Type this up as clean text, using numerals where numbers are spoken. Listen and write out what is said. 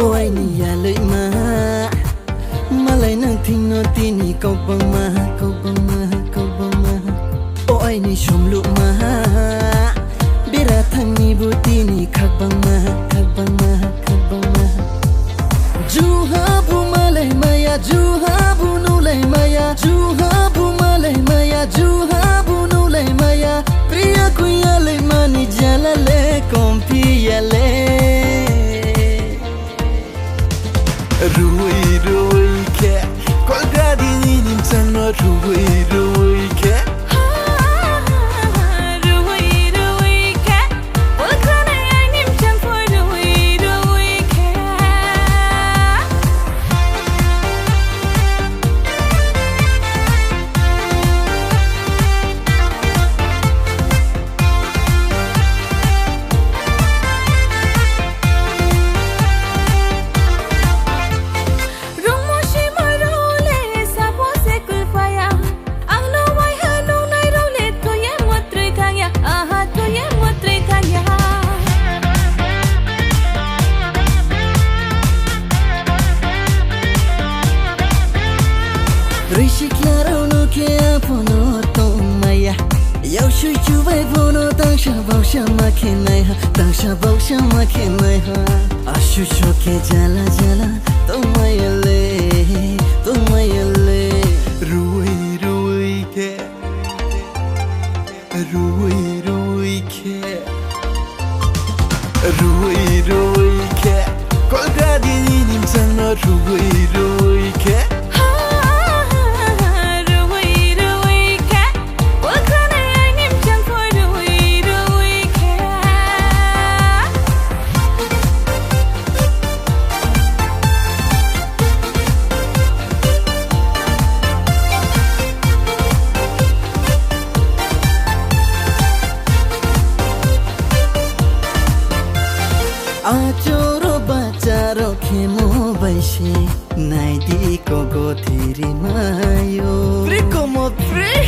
oi ni ya le ma malai nang thing no ti ni kau bang ma oi ni shom lu ma bira thang ni bu ti ni khak bang ma ju ha bu malai ma ya ju ha bu nu lai ma ya ju ha bu malai ma ya ju ha bu nu lai ma ya priya kuya le ma ni jala le kompi ya le Ruwai ke kolga di ni chano ruwai ke Rishi claro no que apono tong maya Yau shui chu vai pono tang sha bao sha ma ke nai ha tang sha bao sha ma ke nai ha Ashu sho ke jala tong maya le Ruwai ke Ruwai ke kolga di nim chano ruwai ke Achoro bacharo khemo baishe naidi ko gothiri mayo Friko mo free